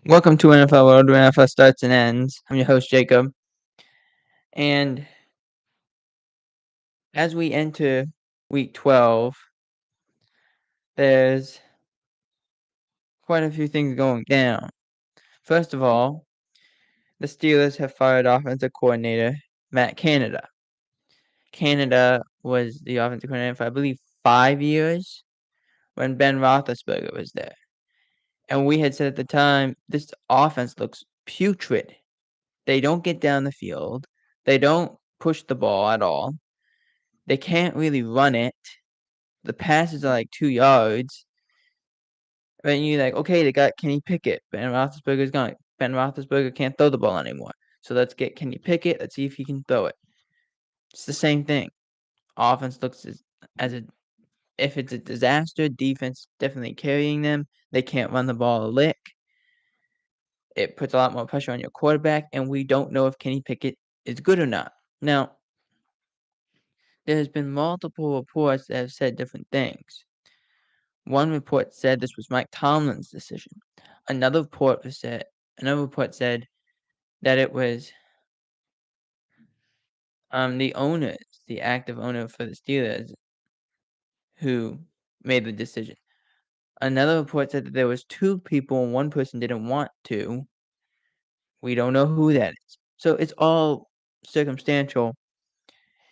Welcome to NFL World, where NFL starts and ends. I'm your host, Jacob. And as we enter week 12, there's quite a few things going down. First of all, the Steelers have fired offensive coordinator Matt Canada. Canada was the offensive coordinator for, I believe, 5 years when Ben Roethlisberger was there. And we had said at the time, this offense looks putrid. They don't get down the field. They don't push the ball at all. They can't really run it. The passes are like 2 yards. And you're like, okay, they got Kenny Pickett. Ben Roethlisberger's gone. Ben Roethlisberger can't throw the ball anymore. So let's get Kenny Pickett. Let's see if he can throw it. It's the same thing. Offense looks if it's a disaster. Defense definitely carrying them. They can't run the ball a lick. It puts a lot more pressure on your quarterback, and we don't know if Kenny Pickett is good or not. Now, there's been multiple reports that have said different things. One report said this was Mike Tomlin's decision. Another report said that it was the owners, the active owner for the Steelers, who made the decision. Another report said that there was 2 people and one person didn't want to. We don't know who that is. So it's all circumstantial.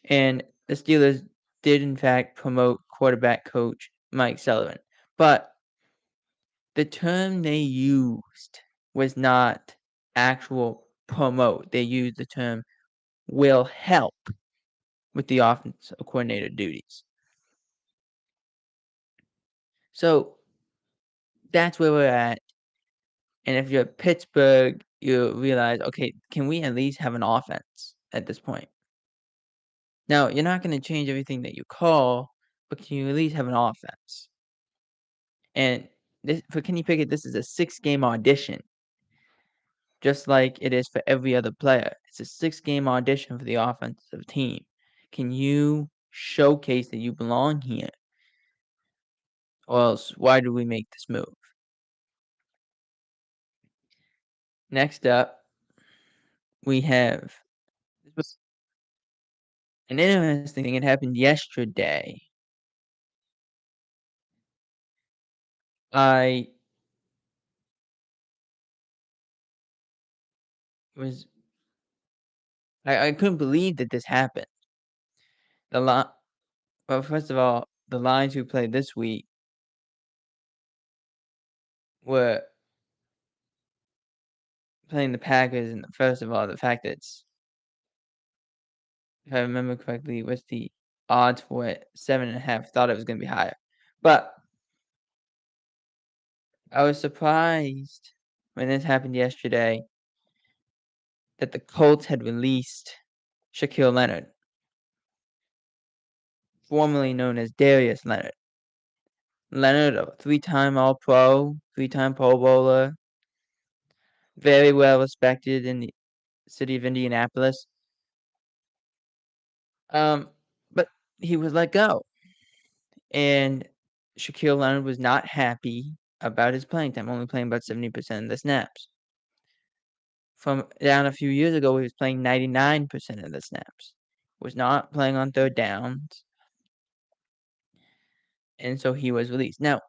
And the Steelers did in fact promote quarterback coach Mike Sulivan. But the term they used was not actual promote. They used the term will help with the offensive coordinator duties. So that's where we're at. And if you're Pittsburgh, you realize, okay, can we at least have an offense at this point? Now, you're not going to change everything that you call, but can you at least have an offense? And for Kenny Pickett, this is a 6-game audition, just like it is for every other player. It's a 6-game audition for the offensive team. Can you showcase that you belong here? Or else, why do we make this move? Next up, we have this was an interesting thing. It happened yesterday. I was I couldn't believe that this happened. Well, first of all, the Lions who played this week were playing the Packers, and first of all, the fact that if I remember correctly, was the odds for it 7.5. Thought it was going to be higher, but I was surprised when this happened yesterday that the Colts had released Shaquille Leonard, formerly known as Darius Leonard. Leonard, a 3-time All-Pro, 3-time Pro Bowler, very well respected in the city of Indianapolis. But he was let go, and Shaquille Leonard was not happy about his playing time, only playing about 70% of the snaps. From down a few years ago, he was playing 99% of the snaps. Was not playing on third downs, and so he was released. Now,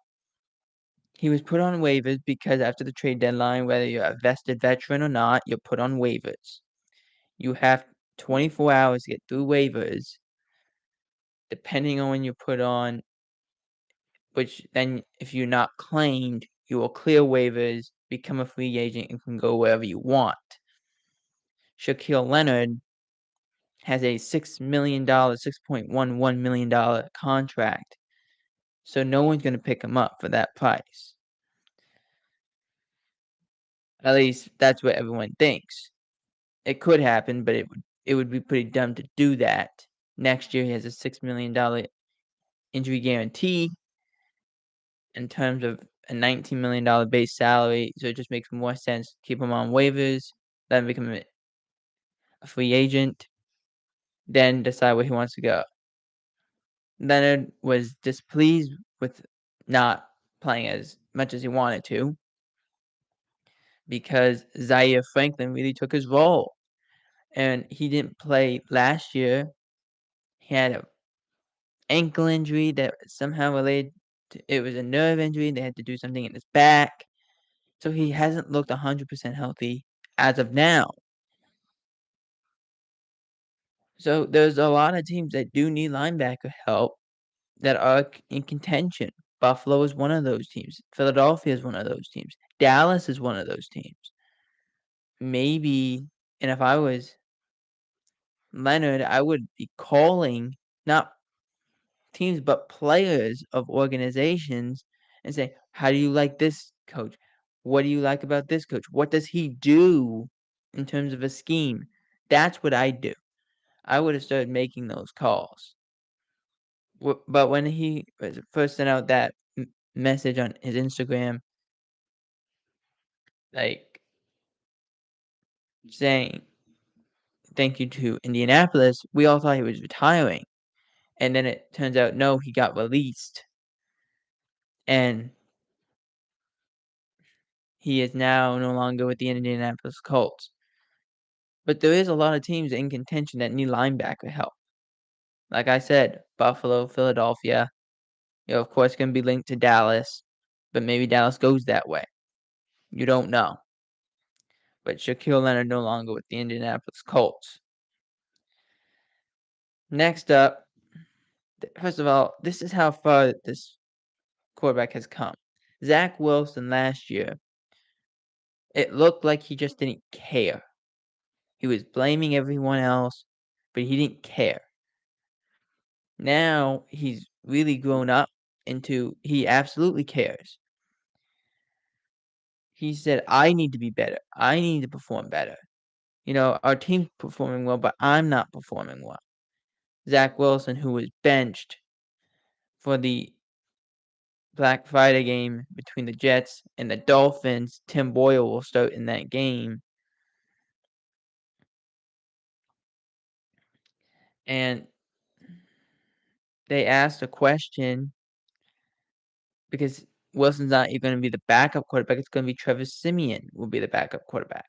he was put on waivers because after the trade deadline, whether you're a vested veteran or not, you're put on waivers. You have 24 hours to get through waivers, depending on when you're put on, which then if you're not claimed, you will clear waivers, become a free agent, and can go wherever you want. Shaquille Leonard has a $6 million, $6.11 million contract, so no one's going to pick him up for that price. At least that's what everyone thinks. It could happen, but it would be pretty dumb to do that. Next year, he has a $6 million injury guarantee in terms of a $19 million base salary, so it just makes more sense to keep him on waivers, let him become a free agent, then decide where he wants to go. Leonard was displeased with not playing as much as he wanted to because Zaire Franklin really took his role, and he didn't play last year. He had an ankle injury that somehow related to it was a nerve injury. They had to do something in his back, so he hasn't looked 100% healthy as of now. So there's a lot of teams that do need linebacker help that are in contention. Buffalo is one of those teams. Philadelphia is one of those teams. Dallas is one of those teams. Maybe, and if I was Leonard, I would be calling not teams but players of organizations and say, "How do you like this coach? What do you like about this coach? What does he do in terms of a scheme?" That's what I do. I would have started making those calls. But when he first sent out that message on his Instagram, like saying thank you to Indianapolis, we all thought he was retiring. And then it turns out, no, he got released. And he is now no longer with the Indianapolis Colts. But there is a lot of teams in contention that need linebacker help. Like I said, Buffalo, Philadelphia, of course, going to be linked to Dallas, but maybe Dallas goes that way. You don't know. But Shaquille Leonard no longer with the Indianapolis Colts. Next up, first of all, this is how far this quarterback has come. Zach Wilson last year, it looked like he just didn't care. He was blaming everyone else, but he didn't care. Now he's really grown up into he absolutely cares. He said, "I need to be better. I need to perform better. Our team's performing well, but I'm not performing well." Zach Wilson, who was benched for the Black Friday game between the Jets and the Dolphins, Tim Boyle will start in that game. And they asked a question because Wilson's not going to be the backup quarterback. It's going to be Trevor Siemian will be the backup quarterback.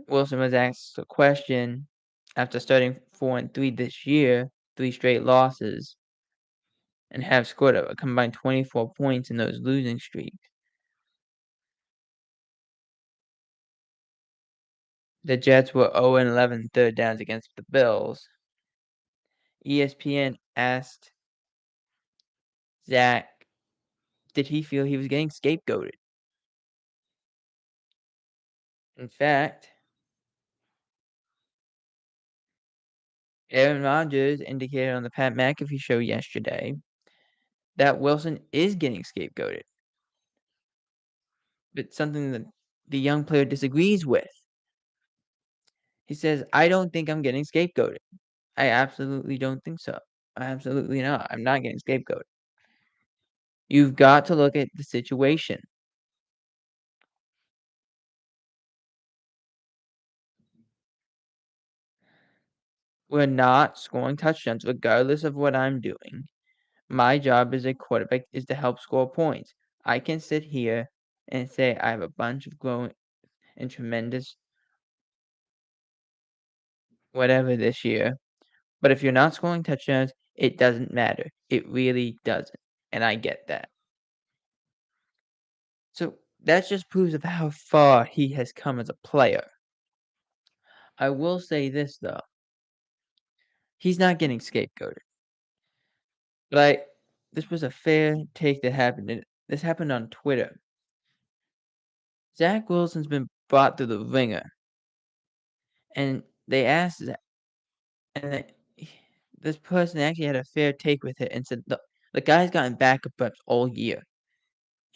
Wilson was asked a question after starting 4-3 this year, 3 straight losses, and have scored a combined 24 points in those losing streaks. The Jets were 0-11 third downs against the Bills. ESPN asked Zach, did he feel he was getting scapegoated? In fact, Aaron Rodgers indicated on the Pat McAfee show yesterday that Wilson is getting scapegoated. It's something that the young player disagrees with. He says, "I don't think I'm getting scapegoated. I absolutely don't think so. Absolutely not. I'm not getting scapegoated." You've got to look at the situation. We're not scoring touchdowns regardless of what I'm doing. My job as a quarterback is to help score points. I can sit here and say I have a bunch of growing and tremendous whatever this year, but if you're not scoring touchdowns, it doesn't matter. It really doesn't, and I get that. So that just proves of how far he has come as a player. I will say this though. He's not getting scapegoated. But this was a fair take that happened. This happened on Twitter. Zach Wilson's been brought through the ringer, and they asked Zach, and this person actually had a fair take with it and said, the guy's gotten backup reps all year,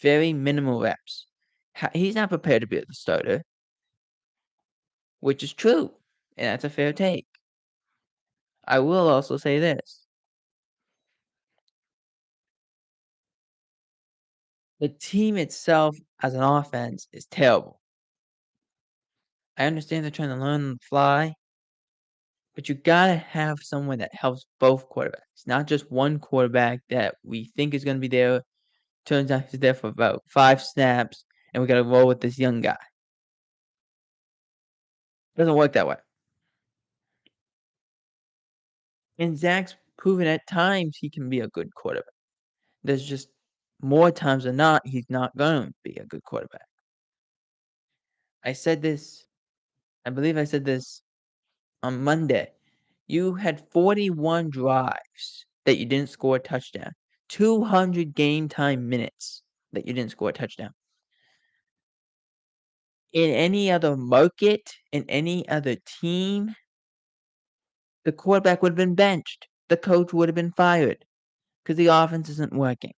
very minimal reps. He's not prepared to be the starter, which is true, and that's a fair take. I will also say this. The team itself as an offense is terrible. I understand they're trying to learn on the fly, But you gotta have someone that helps both quarterbacks, not just one quarterback that we think is gonna be there. Turns out he's there for about 5 snaps, and we gotta roll with this young guy. Doesn't work that way. And Zach's proven at times he can be a good quarterback. There's just more times than not, he's not going to be a good quarterback. I said this, I believe I said this on Monday. You had 41 drives that you didn't score a touchdown, 200 game time minutes that you didn't score a touchdown. In any other market, in any other team, the quarterback would have been benched. The coach would have been fired because the offense isn't working.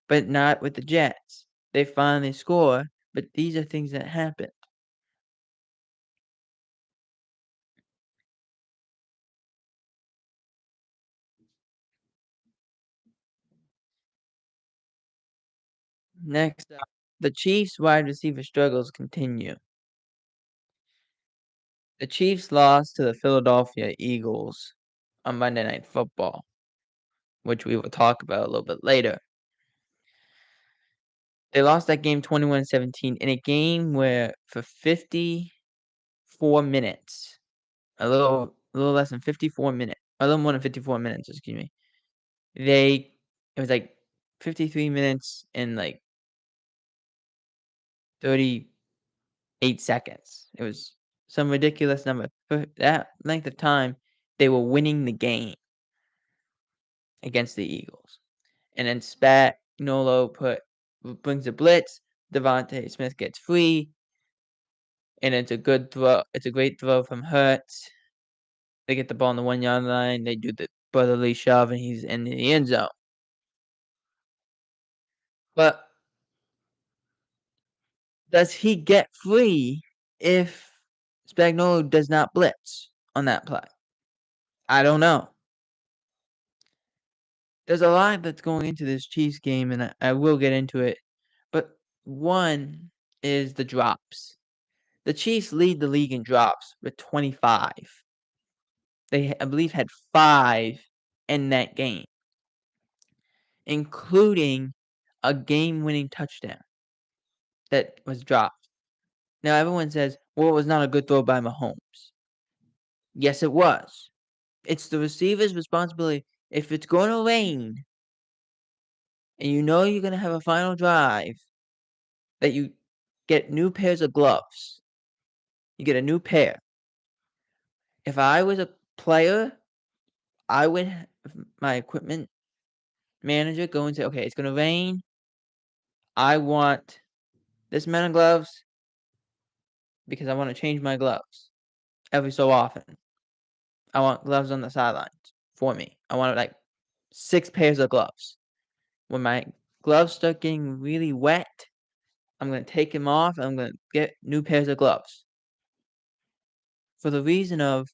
But not with the Jets. They finally score, but these are things that happen. Next up, the Chiefs' wide receiver struggles continue. The Chiefs lost to the Philadelphia Eagles on Monday Night Football, which we will talk about a little bit later. They lost that game 21-17 in a game where for 54 minutes, a little less than 54 minutes, a little more than 54 minutes, excuse me. It was like 53 minutes and like 38 seconds. It was some ridiculous number. For that length of time, they were winning the game against the Eagles. And then Spagnuolo brings a blitz. Devontae Smith gets free. And it's a good throw. It's a great throw from Hurts. They get the ball on the 1-yard line. They do the brotherly shove, and he's in the end zone. But does he get free if Spagnuolo does not blitz on that play? I don't know. There's a lot that's going into this Chiefs game, and I will get into it. But one is the drops. The Chiefs lead the league in drops with 25. They, I believe, had 5 in that game, including a game-winning touchdown that was dropped. Now, everyone says, well, it was not a good throw by Mahomes. Yes, it was. It's the receiver's responsibility. If it's going to rain and you know you're going to have a final drive, that you get new pairs of gloves. You get a new pair. If I was a player, I would have my equipment manager go and say, okay, it's going to rain. I want this amount of gloves because I want to change my gloves every so often. I want gloves on the sidelines for me. I want like 6 pairs of gloves. When my gloves start getting really wet, I'm going to take them off and I'm going to get new pairs of gloves. For the reason of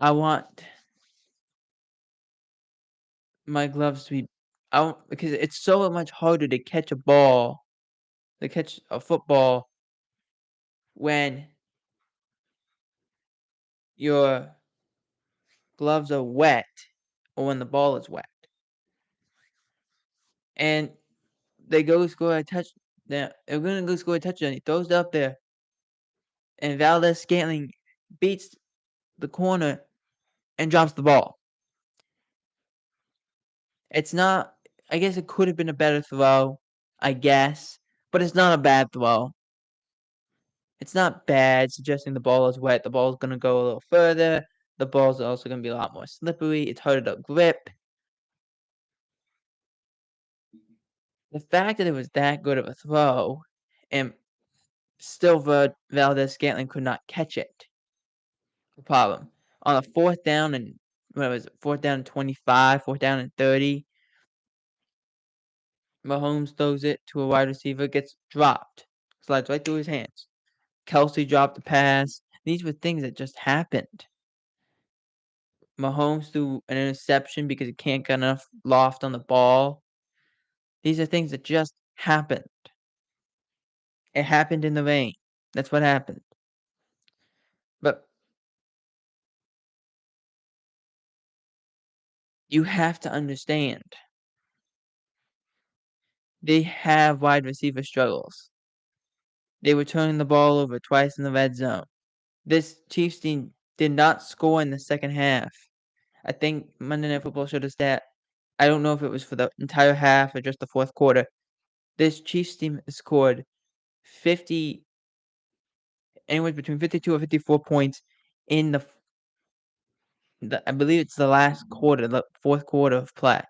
I want my gloves to be because it's so much harder to catch a football when your gloves are wet or when the ball is wet. And they go score a touch. They're gonna go score a touchdown. He throws it up there, and Valdez-Scantling beats the corner and drops the ball. It's not. I guess it could have been a better throw. I guess, but it's not a bad throw. It's not bad, suggesting the ball is wet. The ball is gonna go a little further. The ball's also gonna be a lot more slippery. It's harder to grip. The fact that it was that good of a throw, and still Valdez-Scantling could not catch it. The problem. On a 4th down and what was it? 4th down and 25, 4th down and 30. Mahomes throws it to a wide receiver, gets dropped, slides right through his hands. Kelsey dropped the pass. These were things that just happened. Mahomes threw an interception because he can't get enough loft on the ball. These are things that just happened. It happened in the rain. That's what happened. you have to understand, they have wide receiver struggles. They were turning the ball over twice in the red zone. This Chiefs team did not score in the second half. I think Monday Night Football showed a stat. I don't know if it was for the entire half or just the fourth quarter. This Chiefs team scored 50, anywhere between 52 or 54 points in I believe it's the last quarter, the fourth quarter of play.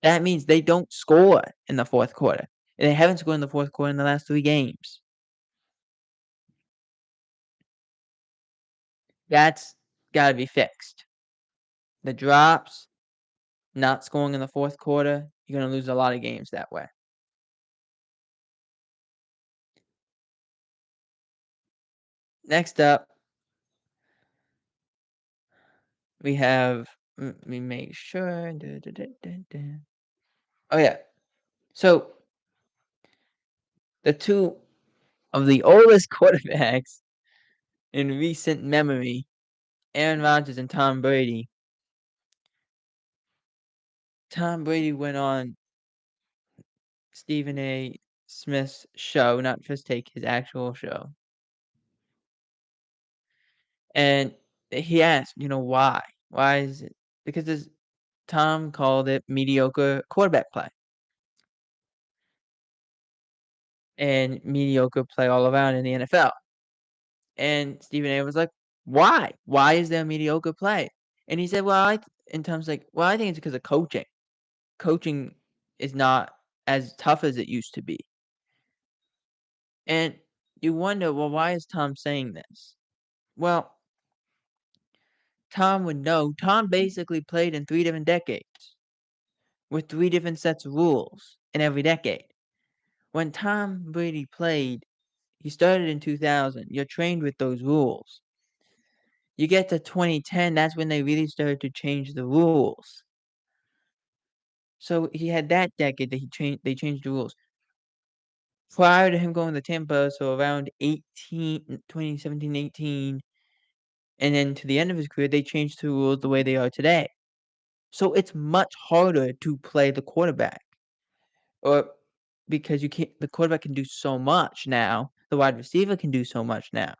That means they don't score in the fourth quarter. And they haven't scored in the fourth quarter in the last 3 games. That's gotta be fixed. The drops, not scoring in the fourth quarter, you're gonna lose a lot of games that way. Next up, we have let me make sure. Oh, yeah. So, the 2 of the oldest quarterbacks in recent memory, Aaron Rodgers and Tom Brady. Tom Brady went on Stephen A. Smith's show, not First Take, his actual show. And he asked, why? Why is it? Because Tom called it mediocre quarterback play. And mediocre play all around in the NFL. And Stephen A was like, "Why? Why is there mediocre play?" And he said, "Well, and Tom's like, "Well, I think it's because of coaching. Coaching is not as tough as it used to be." And you wonder, well, why is Tom saying this? Well, Tom would know. Tom basically played in 3 different decades with 3 different sets of rules in every decade. When Tom Brady played, he started in 2000. You're trained with those rules. You get to 2010, that's when they really started to change the rules. So he had that decade that they changed the rules. Prior to him going to Tampa, so around 2017, 18, and then to the end of his career, they changed the rules the way they are today. So it's much harder to play the quarterback. Or because the quarterback can do so much now, the wide receiver can do so much now.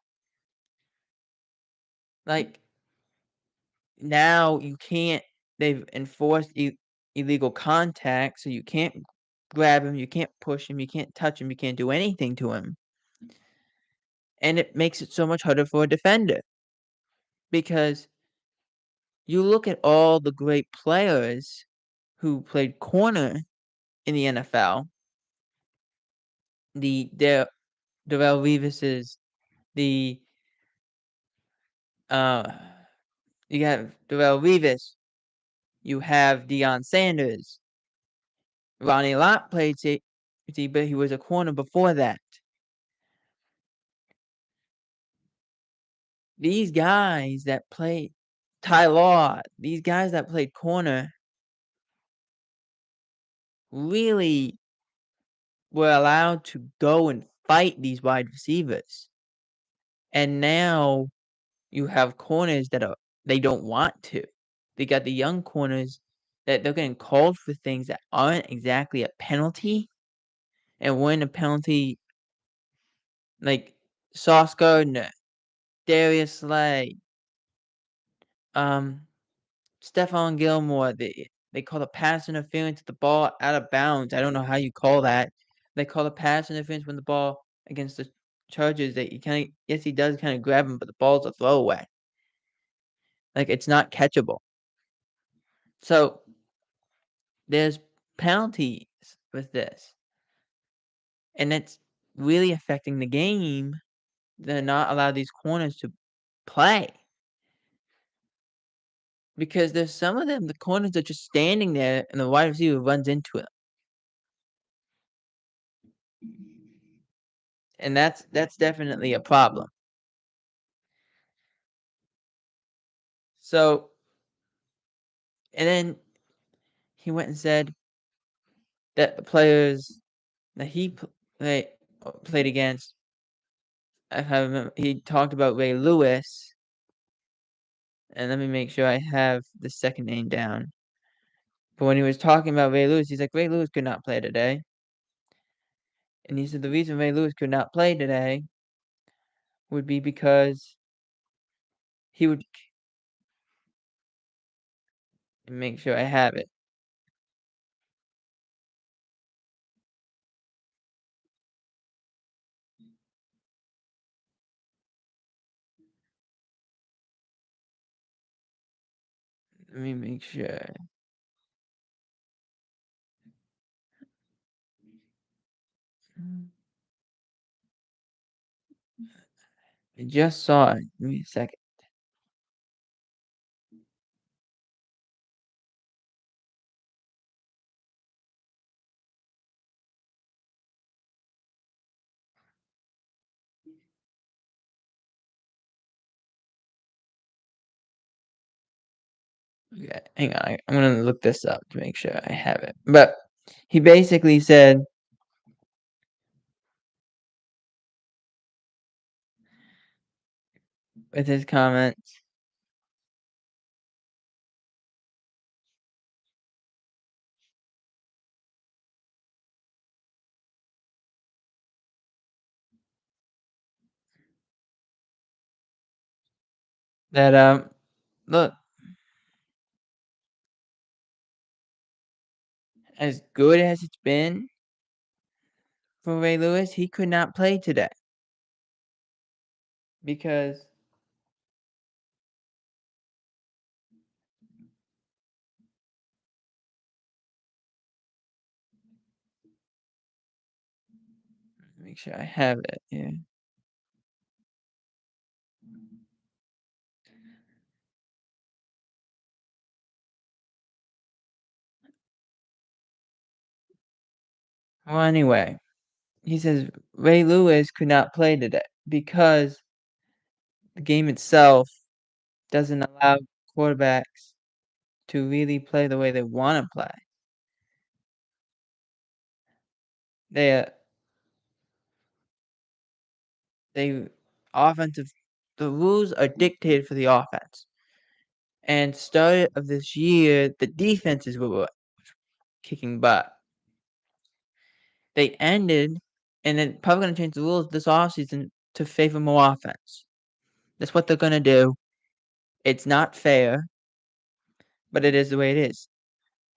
Like, now you can't they've enforced illegal contact, so you can't grab him, you can't push him, you can't touch him, you can't do anything to him. And it makes it so much harder for a defender. Because you look at all the great players who played corner in the NFL, Darrelle Revis's, the uh, you have Darrelle Revis, you have Deion Sanders, Ronnie Lott played safety, but he was a corner before that. These guys that played Ty Law, these guys that played corner really were allowed to go and fight these wide receivers. And now you have corners they don't want to. They got the young corners that they're getting called for things that aren't exactly a penalty. And when a penalty, like Sauce Gardner, Darius Slay, um, Stephon Gilmore, they call a pass interference with the ball out of bounds. I don't know how you call that. They call a pass interference when the ball against the Chargers that yes, he does kind of grab him, but the ball's a throwaway. Like, it's not catchable. So there's penalties with this, and it's really affecting the game. They're not allowed these corners to play because there's some of them, the corners are just standing there, and the wide receiver runs into it. And that's definitely a problem. So, and then he went and said that the players that played against, if I remember, he talked about Ray Lewis And let me make sure I have the second name down. But when he was talking about Ray Lewis, he's like, Ray Lewis could not play today. And he said the reason Ray Lewis could not play today would be because he would make sure I have it. Let me make sure. I just saw it. Give me a second. Okay, hang on. I'm gonna look this up to make sure I have it. But he basically said with his comments that look, as good as it's been for Ray Lewis, he could not play today because make sure I have it here. Well, anyway, he says Ray Lewis could not play today because the game itself doesn't allow quarterbacks to really play the way they want to play. They they offensive the rules are dictated for the offense. And start of this year, the defenses were kicking butt. They ended, and then probably going to change the rules this offseason to favor more offense. That's what they're going to do. It's not fair, but it is the way it is.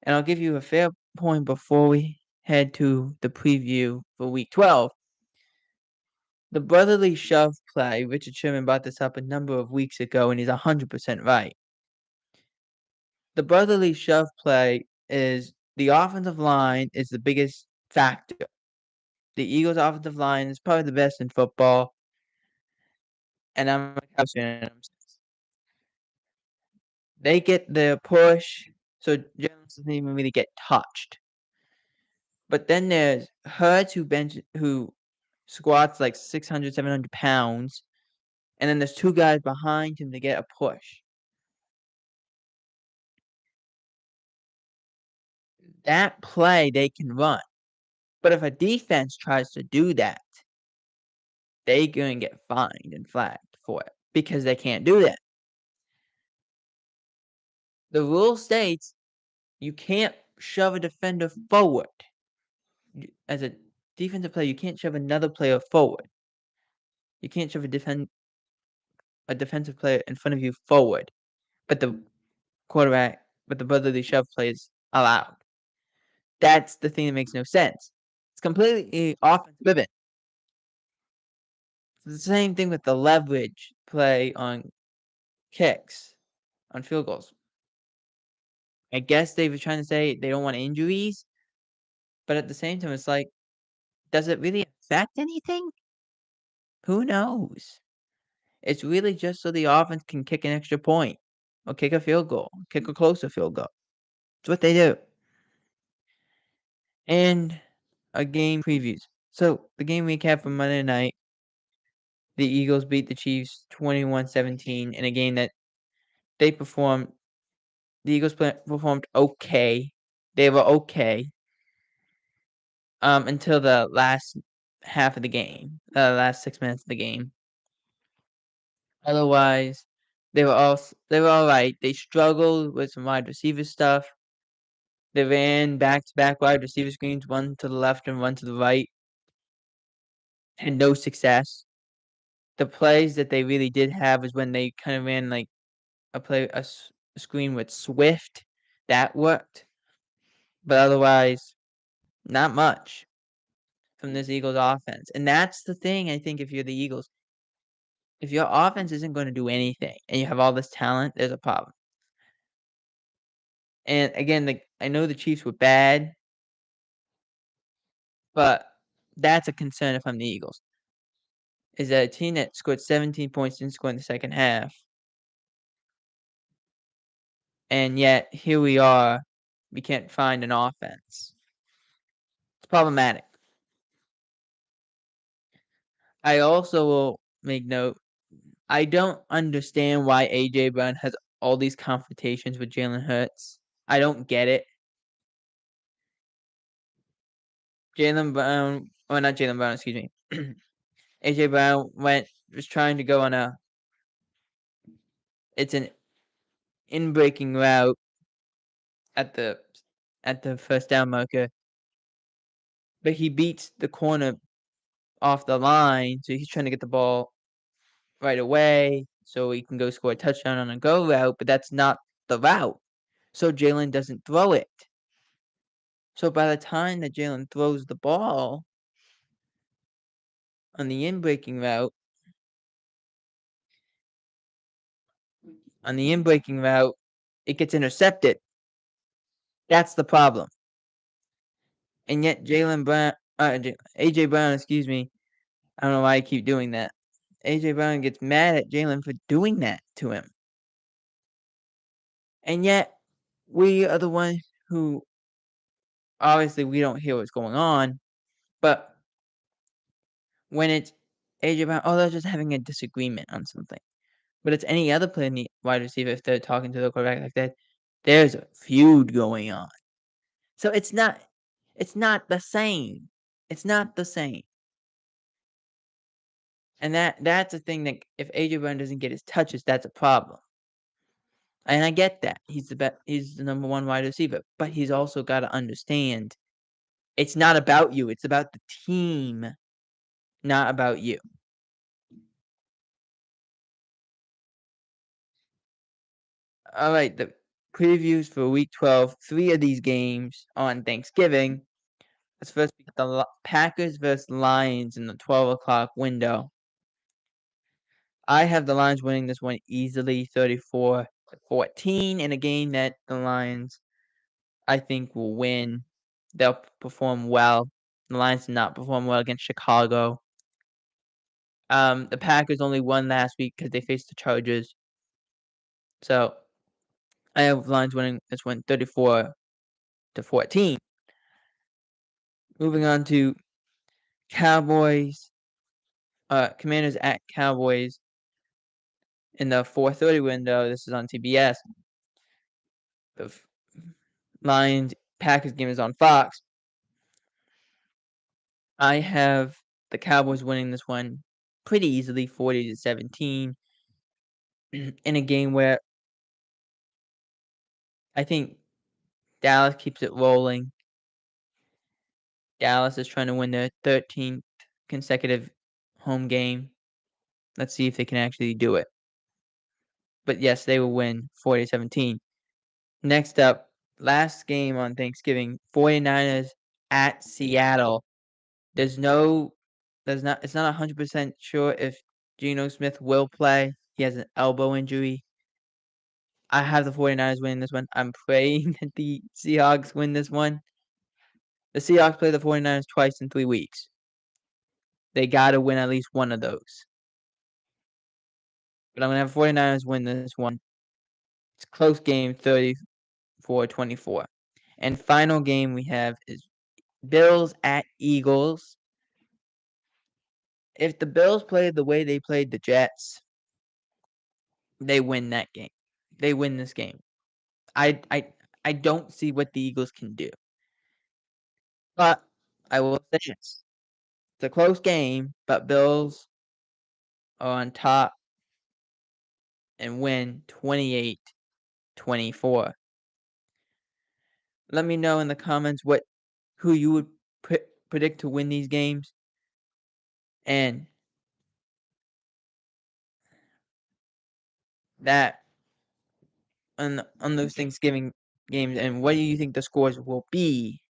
And I'll give you a fair point before we head to the preview for Week 12. The brotherly shove play, Richard Sherman brought this up a number of weeks ago, and he's 100% right. The brotherly shove play is the offensive line is the biggest factor. The Eagles' offensive line is probably the best in football, and I'm a Cowboys fan. They get the push, so Jalen doesn't even really get touched. But then there's Hurts who squats like 600, 700 pounds, and then there's two guys behind him to get a push. That play they can run. But if a defense tries to do that, they gonna get fined and flagged for it because they can't do that. The rule states you can't shove a defender forward. As a defensive player, you can't shove another player forward. You can't shove a defensive player in front of you forward. But the brotherly shove play is allowed. That's the thing that makes no sense. It's completely offense driven. It's the same thing with the leverage play on kicks, on field goals. I guess they were trying to say they don't want injuries, but at the same time, it's like, does it really affect anything? Who knows? It's really just so the offense can kick an extra point or kick a field goal, kick a closer field goal. It's what they do. And a game previews. So the game recap from Monday night, the Eagles beat the Chiefs 21-17 in a game that they performed. The Eagles performed okay. They were okay until the last half of the game, last 6 minutes of the game. Otherwise, They were all right. They struggled with some wide receiver stuff. They ran back-to-back wide receiver screens, one to the left and one to the right. Had no success. The plays that they really did have was when they kind of ran like a screen with Swift. That worked. But otherwise, not much from this Eagles offense. And that's the thing, I think, if you're the Eagles. If your offense isn't going to do anything and you have all this talent, there's a problem. And again, I know the Chiefs were bad, but that's a concern if I'm the Eagles. Is that a team that scored 17 points didn't score in the second half. And yet here we are, we can't find an offense. It's problematic. I also will make note, I don't understand why A.J. Brown has all these confrontations with Jalen Hurts. I don't get it. Not Jalen Brown, excuse me. A.J. Brown was trying to go on it's an in-breaking route at the first down marker, but he beats the corner off the line, so he's trying to get the ball right away so he can go score a touchdown on a go route, but that's not the route. So Jalen doesn't throw it. So by the time that Jalen throws the ball on the in-breaking route, it gets intercepted. That's the problem. And yet A.J. Brown, excuse me, I don't know why I keep doing that. A.J. Brown gets mad at Jalen for doing that to him. And yet, we are the ones who, obviously, we don't hear what's going on, but when it's A.J. Brown, they're just having a disagreement on something. But it's any other player in the wide receiver, if they're talking to the quarterback like that, there's a feud going on. So it's not the same. It's not the same. And that's a thing that if A.J. Brown doesn't get his touches, that's a problem. And I get that. He's the number one wide receiver, but he's also gotta understand, it's not about you, it's about the team, not about you. Alright, the previews for week 12, 3 of these games on Thanksgiving. Let's first pick the Packers versus Lions in the 12 o'clock window. I have the Lions winning this one easily, 34-14, in a game that the Lions, I think, will win. They'll perform well. The Lions did not perform well against Chicago. The Packers only won last week because they faced the Chargers. So I have Lions winning this one 34-14. Moving on to Cowboys, Commanders at Cowboys in the 4:30 window. This is on TBS. The Lions Packers game is on Fox. I have the Cowboys winning this one pretty easily, 40-17, in a game where I think Dallas keeps it rolling. Dallas is trying to win their 13th consecutive home game. Let's see if they can actually do it. But yes, they will win 40-17. Next up, last game on Thanksgiving, 49ers at Seattle. It's not 100% sure if Geno Smith will play. He has an elbow injury. I have the 49ers winning this one. I'm praying that the Seahawks win this one. The Seahawks play the 49ers twice in 3 weeks. They got to win at least one of those. But I'm going to have 49ers win this one. It's a close game, 34-24. And final game we have is Bills at Eagles. If the Bills played the way they played the Jets, they win that game. They win this game. I don't see what the Eagles can do. But I will say this. It's a close game, but Bills are on top and win 28-24. Let me know in the comments who you would predict to win these games, and that on those Thanksgiving games, and what do you think the scores will be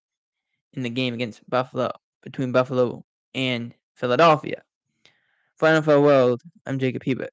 in the game against Buffalo, between Buffalo and Philadelphia. For NFL World, I'm Jacob Hebert.